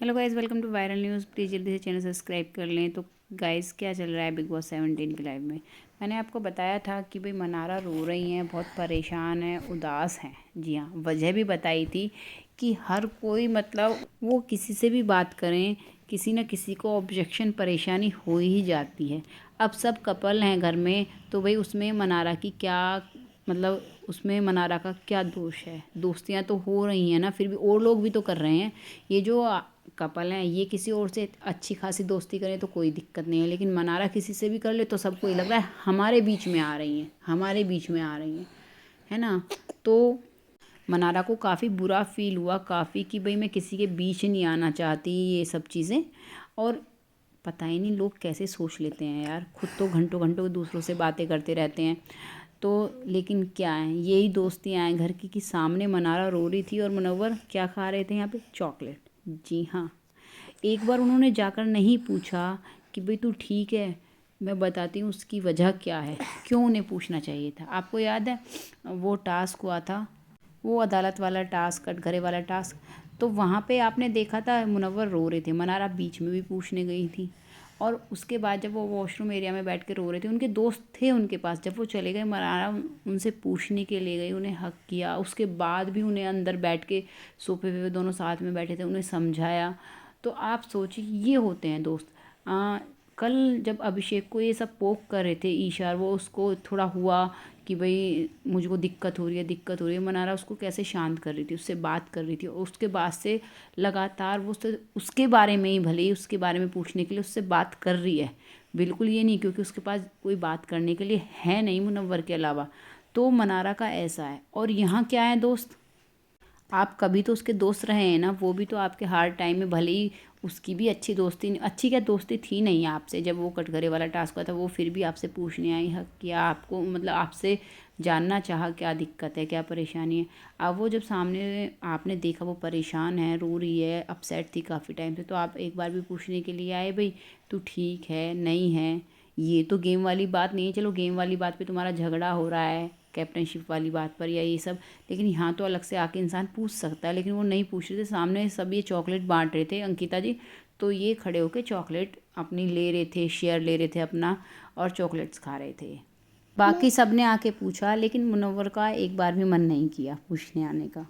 Hello guys, welcome to viral news. Please जल्दी से channel subscribe कर लें। तो गाइस, क्या चल रहा है बिग बॉस 17 के लाइव में। मैंने आपको बताया था कि भाई मनारा रो रही हैं, बहुत परेशान है, उदास हैं। जी हाँ, वजह भी बताई थी कि हर कोई मतलब वो किसी से भी बात करें, किसी न किसी को ऑब्जेक्शन परेशानी हो ही जाती है। अब सब कपल हैं घर में, तो भाई उसमें मनारा की क्या मतलब उसमें मनारा का क्या दोष है। दोस्तियां तो हो रही हैं ना, फिर भी और लोग भी तो कर रहे हैं। ये जो कपल हैं, ये किसी और से अच्छी खासी दोस्ती करें तो कोई दिक्कत नहीं है, लेकिन मनारा किसी से भी कर ले तो सबको ये लग रहा है हमारे बीच में आ रही हैं, हमारे बीच में आ रही हैं, है ना। तो मनारा को काफ़ी बुरा फील हुआ, काफ़ी, कि भाई मैं किसी के बीच नहीं आना चाहती, ये सब चीज़ें। और पता ही नहीं लोग कैसे सोच लेते हैं यार, खुद तो घंटों घंटों दूसरों से बातें करते रहते हैं। तो लेकिन क्या है, यही दोस्तियाँ हैं घर की, कि सामने मनारा रो रही थी और मुनव्वर क्या खा रहे थे यहाँ पे, चॉकलेट। जी हाँ, एक बार उन्होंने जाकर नहीं पूछा कि भाई तू ठीक है, मैं बताती हूँ उसकी वजह क्या है। क्यों उन्हें पूछना चाहिए था। आपको याद है वो टास्क हुआ था, वो अदालत वाला टास्क, कटघरे वाला टास्क। तो वहाँ पे आपने देखा था मुनव्वर रो रहे थे, मनारा बीच में भी पूछने गई थी। और उसके बाद जब वो वॉशरूम एरिया में बैठ के रो रहे थे, उनके दोस्त थे उनके पास, जब वो चले गए मनारा उनसे पूछने के लिए गई, उन्हें हक किया। उसके बाद भी उन्हें अंदर बैठ के सोफे पे दोनों साथ में बैठे थे, उन्हें समझाया। तो आप सोचिए, ये होते हैं दोस्त। कल जब अभिषेक को ये सब पोक कर रहे थे ईशा, वो उसको थोड़ा हुआ कि भाई मुझको दिक्कत हो रही है, दिक्कत हो रही है, मनारा उसको कैसे शांत कर रही थी, उससे बात कर रही थी। और उसके बाद से लगातार वो उसके बारे में ही, भले ही उसके बारे में पूछने के लिए उससे बात कर रही है, बिल्कुल ये नहीं क्योंकि उसके पास कोई बात करने के लिए है नहीं मुनव्वर के अलावा। तो मनारा का ऐसा है। और यहाँ क्या है दोस्त, आप कभी तो उसके दोस्त रहे हैं ना, वो भी तो आपके हार्ड टाइम में, भले ही उसकी भी अच्छी दोस्ती नहीं, अच्छी क्या दोस्ती थी नहीं आपसे, जब वो कटघरे वाला टास्क हुआ था वो फिर भी आपसे पूछने आई, हक किया आपको, मतलब आपसे जानना चाहा क्या दिक्कत है, क्या परेशानी है। अब वो जब सामने आपने देखा वो परेशान है, रो रही है, अपसेट थी काफ़ी टाइम से, तो आप एक बार भी पूछने के लिए आए भाई तू ठीक है नहीं है। ये तो गेम वाली बात नहीं है, चलो गेम वाली बात पे तुम्हारा झगड़ा हो रहा है, कैप्टनशिप वाली बात पर या ये सब, लेकिन यहाँ तो अलग से आके इंसान पूछ सकता है। लेकिन वो नहीं पूछ रहे थे, सामने सब ये चॉकलेट बांट रहे थे अंकिता जी, तो ये खड़े होके चॉकलेट अपनी ले रहे थे, शेयर ले रहे थे अपना, और चॉकलेट्स खा रहे थे। बाकी सब ने आके पूछा, लेकिन मुनव्वर का एक बार भी मन नहीं किया पूछने आने का।